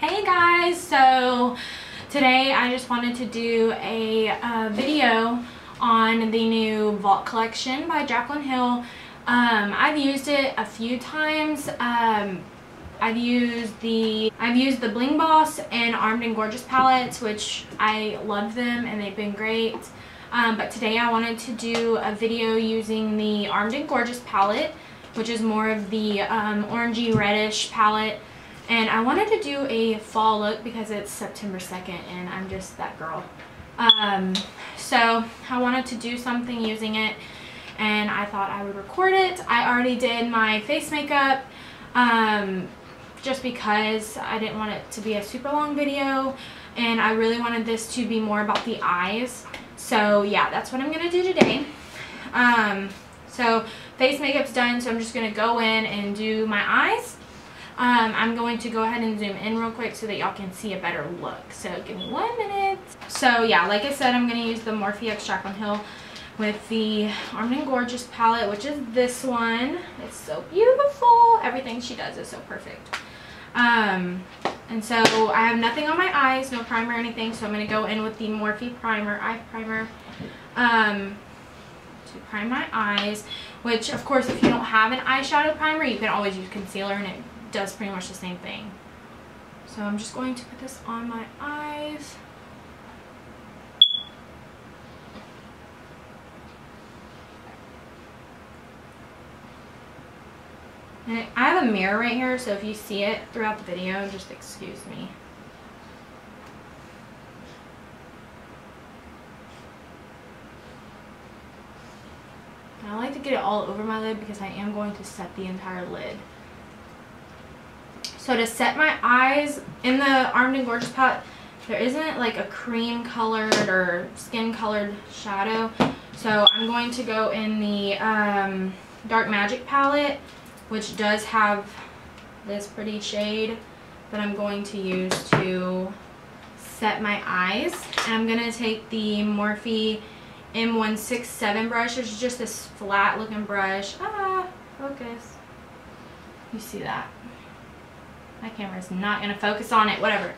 Hey guys, so today I just wanted to do a video on the new Vault collection by JACLYN. I've used it a few times. I've used the Bling Boss and Armed and Gorgeous palettes, which I love them and they've been great. But today I wanted to do a video using the Armed and Gorgeous palette, which is more of the orangey reddish palette. And I wanted to do a fall look because it's September 2nd and I'm just that girl. So I wanted to do something using it and I thought I would record it. I already did my face makeup just because I didn't want it to be a super long video and I really wanted this to be more about the eyes. So yeah, that's what I'm going to do today. So face makeup's done, so I'm just going to go in and do my eyes. I'm going to go ahead and zoom in real quick so that y'all can see a better look. So give me 1 minute. So yeah, like I said, I'm going to use the Morphe x JACLYN with the Armed and Gorgeous palette, which is this one. It's so beautiful. Everything she does is so perfect. And so I have nothing on my eyes, no primer or anything, so I'm going to go in with the Morphe primer, eye primer, to prime my eyes, which of course if you don't have an eyeshadow primer, you can always use concealer and it does pretty much the same thing. So I'm just going to put this on my eyes. And I have a mirror right here, so if you see it throughout the video, just excuse me. And I like to get it all over my lid because I am going to set the entire lid. So to set my eyes in the Armed and Gorgeous palette, there isn't like a cream colored or skin colored shadow. So I'm going to go in the Dark Magic palette, which does have this pretty shade that I'm going to use to set my eyes. And I'm going to take the Morphe M167 brush, which is just this flat looking brush. Focus. You see that? My camera's not going to focus on it. Whatever.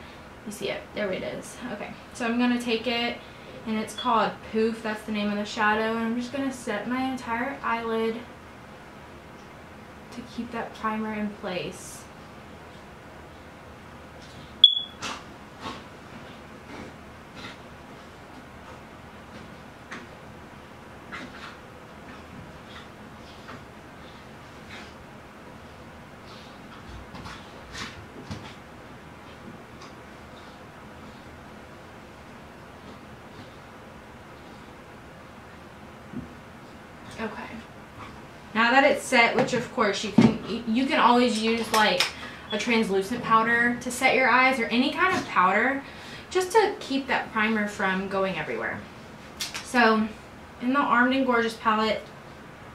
You see it. There it is. Okay. So I'm going to take it, and it's called Poof. That's the name of the shadow. And I'm just going to set my entire eyelid to keep that primer in place. Okay. Now that it's set, which of course you can always use like a translucent powder to set your eyes or any kind of powder just to keep that primer from going everywhere. So in the Armed and Gorgeous palette,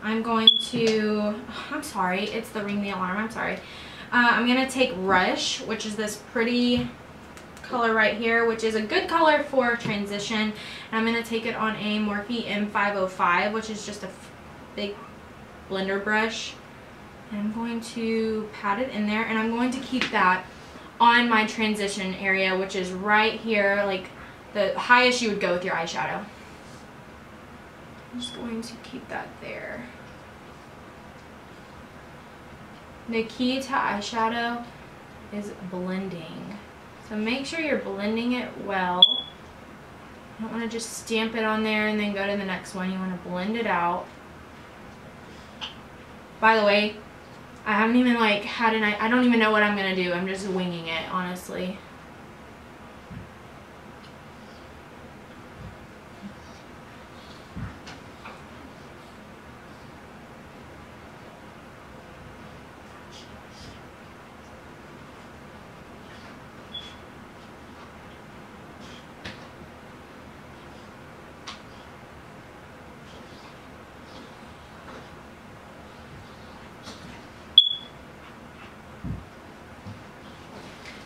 I'm going to, it's the Ring The Alarm, I'm going to take Rush, which is this pretty color right here, which is a good color for transition. And I'm going to take it on a Morphe M505, which is just a big blender brush. And I'm going to pat it in there, and I'm going to keep that on my transition area, which is right here, like the highest you would go with your eyeshadow. I'm just going to keep that there. The key to eyeshadow is blending. So make sure you're blending it well. You don't want to just stamp it on there and then go to the next one. You want to blend it out. By the way, I haven't even like had an I don't even know what I'm going to do. I'm just winging it, honestly.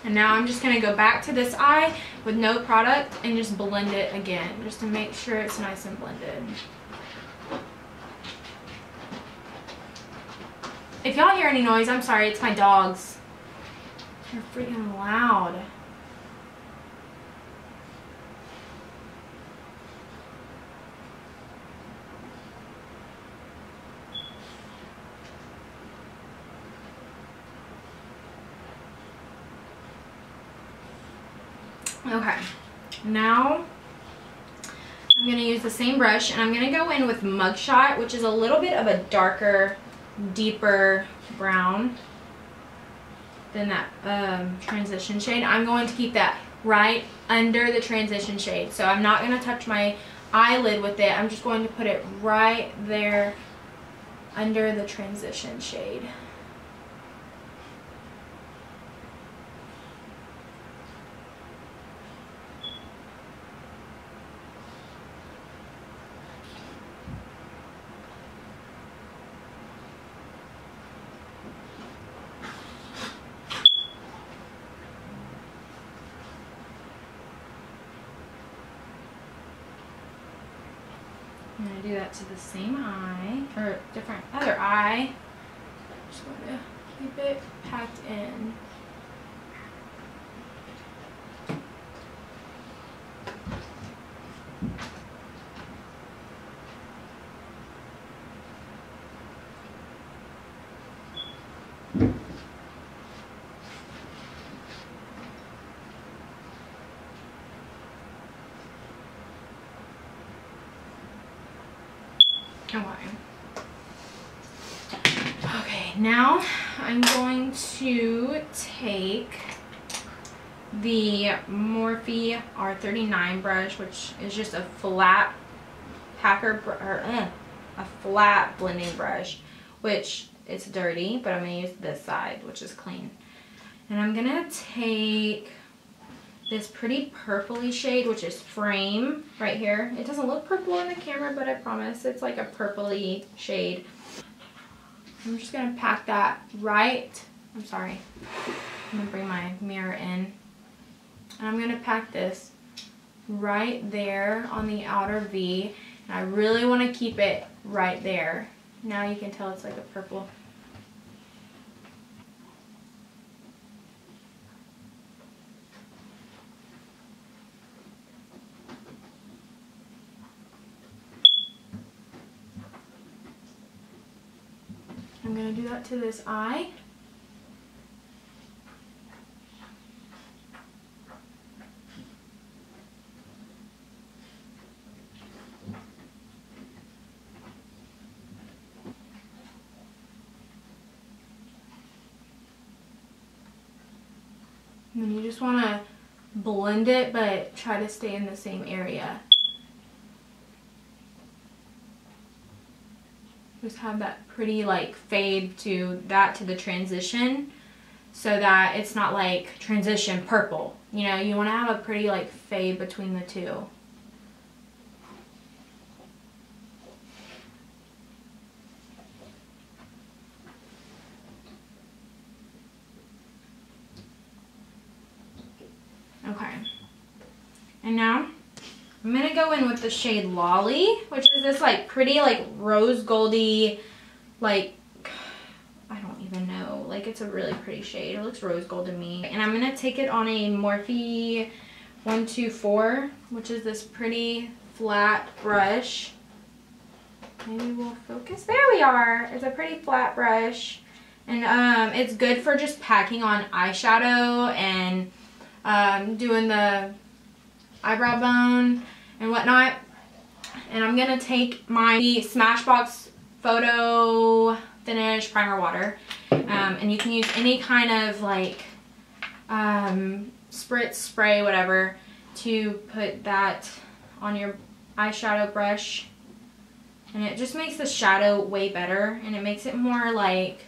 And now I'm just going to go back to this eye with no product and just blend it again, just to make sure it's nice and blended. If y'all hear any noise, I'm sorry, it's my dogs. You're freaking loud. Okay, now I'm going to use the same brush, and I'm going to go in with Mugshot, which is a little bit of a darker, deeper brown than that transition shade. I'm going to keep that right under the transition shade. So I'm not going to touch my eyelid with it. I'm just going to put it right there under the transition shade. I'm going to do that to the same eye, or different other eye. Just going to keep it packed in. Okay, now I'm going to take the Morphe R39 brush, which is just a flat a flat blending brush, which it's dirty, but I'm going to use this side, which is clean. And I'm going to take this pretty purpley shade, which is Frame right here. It doesn't look purple in the camera, but I promise it's like a purpley shade. I'm just going to pack that right, I'm sorry, I'm going to bring my mirror in. And I'm going to pack this right there on the outer V. And I really want to keep it right there. Now you can tell it's like a purple. I'm going to do that to this eye. And then you just want to blend it, but try to stay in the same area. Just have that pretty like fade to the transition, so that it's not like transition purple. You know, you want to have a pretty like fade between the two. Okay. And now I'm going to go in with the shade Lolly, which is this like pretty like rose goldy, like, I don't even know, like it's a really pretty shade. It looks rose gold to me. And I'm going to take it on a Morphe 124, which is this pretty flat brush. Maybe we'll focus. There we are. It's a pretty flat brush. And it's good for just packing on eyeshadow and doing the eyebrow bone and whatnot. And I'm gonna take my Smashbox Photo Finish Primer Water, and you can use any kind of like spritz, spray, whatever, to put that on your eyeshadow brush, and it just makes the shadow way better, and it makes it more like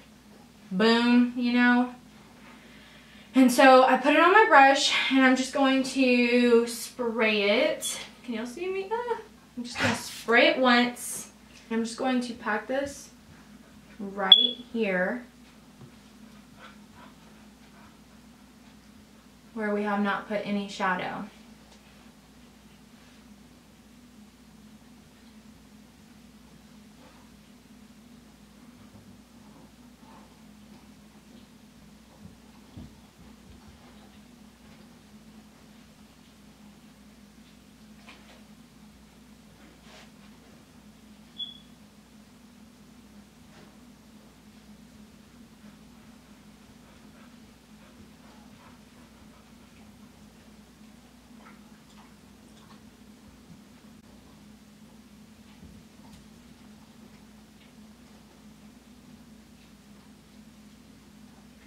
boom, you know. And so I put it on my brush, and I'm just going to spray it. Can y'all see me? I'm just going to spray it once. I'm just going to pack this right here where we have not put any shadow.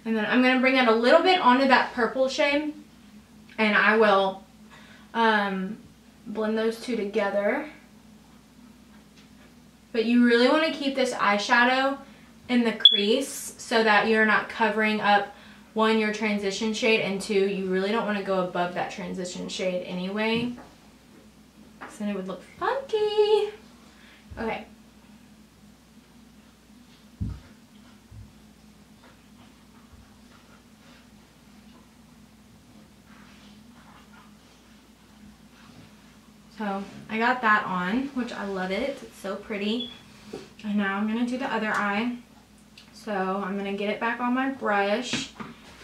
And then I'm going to bring it a little bit onto that purple shade. And I will blend those two together. But you really want to keep this eyeshadow in the crease so that you're not covering up, one, your transition shade, and two, you really don't want to go above that transition shade anyway. So then it would look funky. Okay. So I got that on, which I love it. It's so pretty. And now I'm going to do the other eye. So I'm going to get it back on my brush.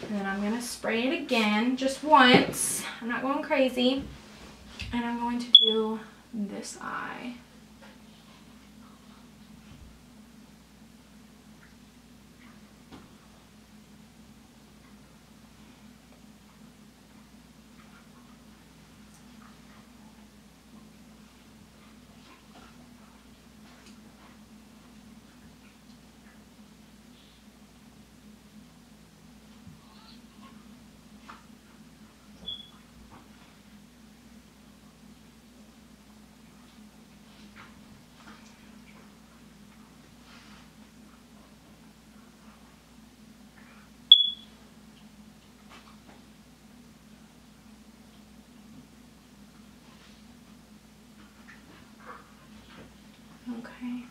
And then I'm going to spray it again, just once. I'm not going crazy. And I'm going to do this eye. Okay.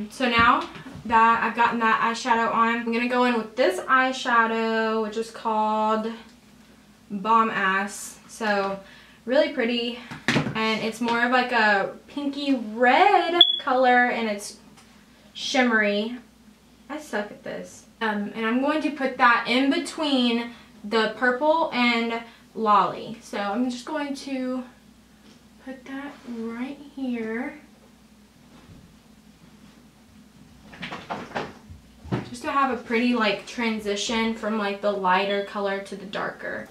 So now that I've gotten that eyeshadow on, I'm gonna go in with this eyeshadow, which is called Bomb Ass. So really pretty, and it's more of like a pinky red color, and it's shimmery. I suck at this. And I'm going to put that in between the purple and Lolly. So I'm just going to put that right here. Just to have a pretty like transition from like the lighter color to the darker.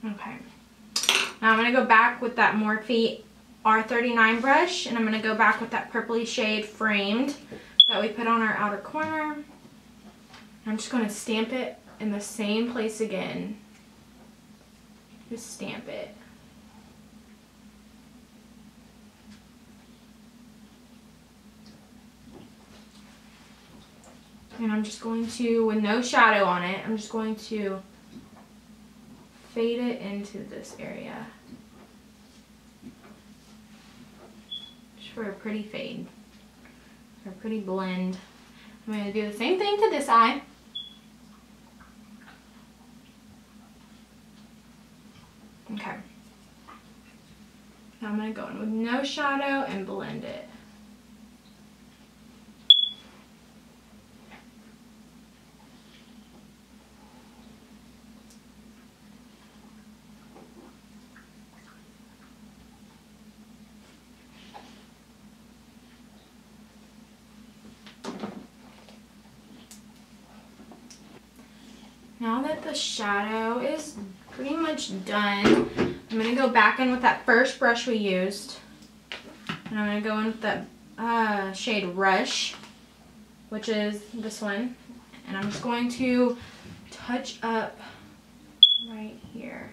Okay, now I'm going to go back with that Morphe R39 brush, and I'm going to go back with that purpley shade Framed that we put on our outer corner. I'm just going to stamp it in the same place again. Just stamp it. And I'm just going to, with no shadow on it, I'm just going to fade it into this area. Just for a pretty fade. For a pretty blend. I'm going to do the same thing to this eye. Okay. Now I'm going to go in with no shadow and blend it. Now that the shadow is pretty much done, I'm going to go back in with that first brush we used. And I'm going to go in with that shade Rush, which is this one. And I'm just going to touch up right here.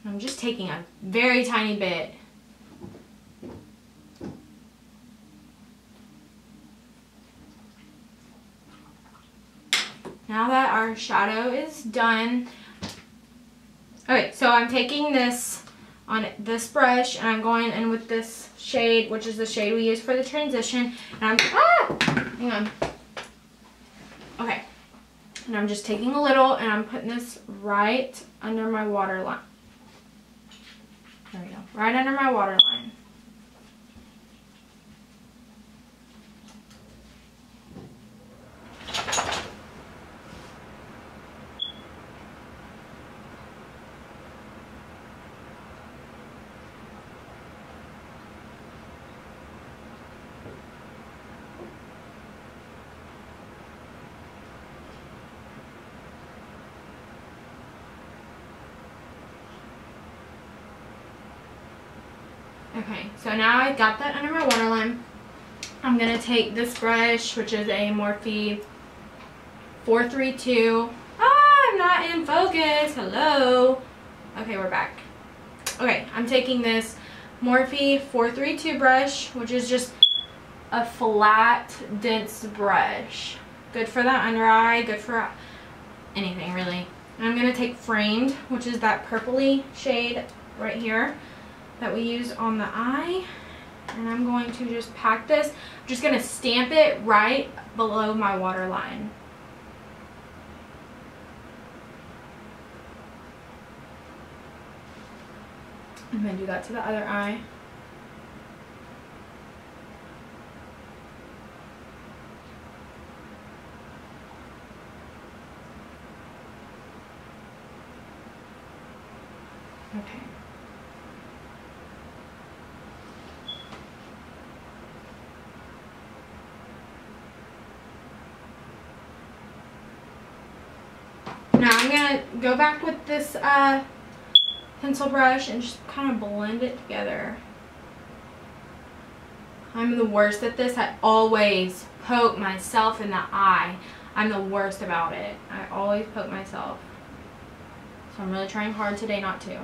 I'm just taking a very tiny bit. Now that our shadow is done, okay, so I'm taking this on this brush and I'm going in with this shade, which is the shade we use for the transition, and hang on. Okay, and I'm just taking a little and I'm putting this right under my waterline. There we go, right under my waterline. Okay, so now I got that under my waterline. I'm going to take this brush, which is a Morphe 432. Ah, I'm not in focus. Hello. Okay, we're back. Okay, I'm taking this Morphe 432 brush, which is just a flat, dense brush. Good for the under eye, good for anything really. And I'm going to take Framed, which is that purpley shade right here that we use on the eye. And I'm going to just pack this. I'm just going to stamp it right below my waterline. I'm going to do that to the other eye. Okay. Now I'm going to go back with this pencil brush and just kind of blend it together. I'm the worst at this. I always poke myself in the eye. I'm the worst about it. I always poke myself. So I'm really trying hard today not to.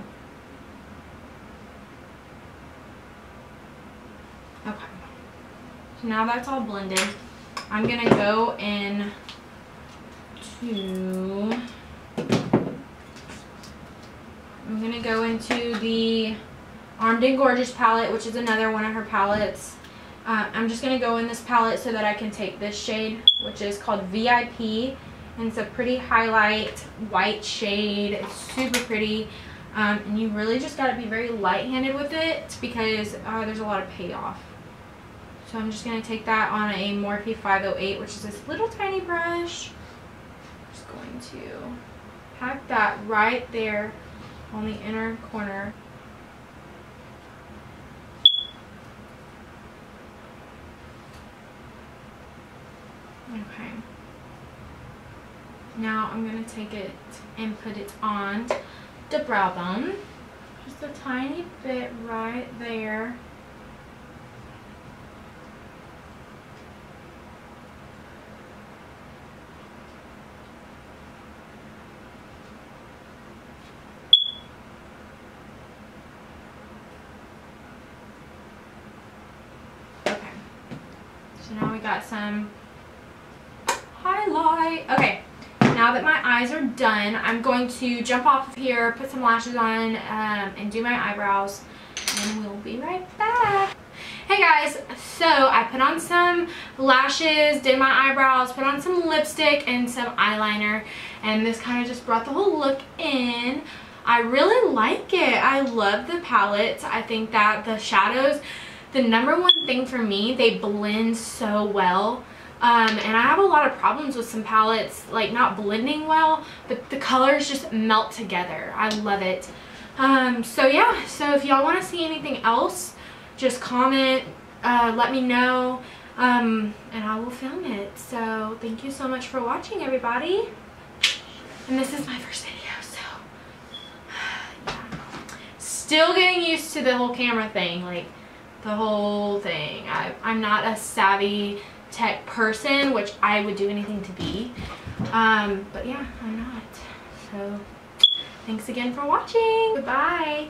Okay. So now that's all blended. I'm going to go in to... I'm going to go into the Armed and Gorgeous palette, which is another one of her palettes. I'm just going to go in this palette so that I can take this shade, which is called VIP. And it's a pretty highlight white shade. It's super pretty. And you really just got to be very light-handed with it because there's a lot of payoff. So I'm just going to take that on a Morphe 508, which is this little tiny brush. Just going to pack that right there on the inner corner. Okay. Now I'm going to take it and put it on the brow bone. Just a tiny bit right there. So now we got some highlight. Okay, now that my eyes are done, I'm going to jump off of here, put some lashes on, and do my eyebrows, and we'll be right back. Hey guys, so I put on some lashes, did my eyebrows, put on some lipstick and some eyeliner, and this kind of just brought the whole look in. I really like it. I love the palette. I think that the shadows, the number one thing for me, they blend so well. And I have a lot of problems with some palettes, like not blending well, but the colors just melt together. I love it. So yeah, so if y'all want to see anything else, just comment, let me know, and I will film it. So thank you so much for watching, everybody. And this is my first video, so yeah. Still getting used to the whole camera thing, like the whole thing. I'm not a savvy tech person, which I would do anything to be, but yeah, I'm not. So thanks again for watching. Goodbye.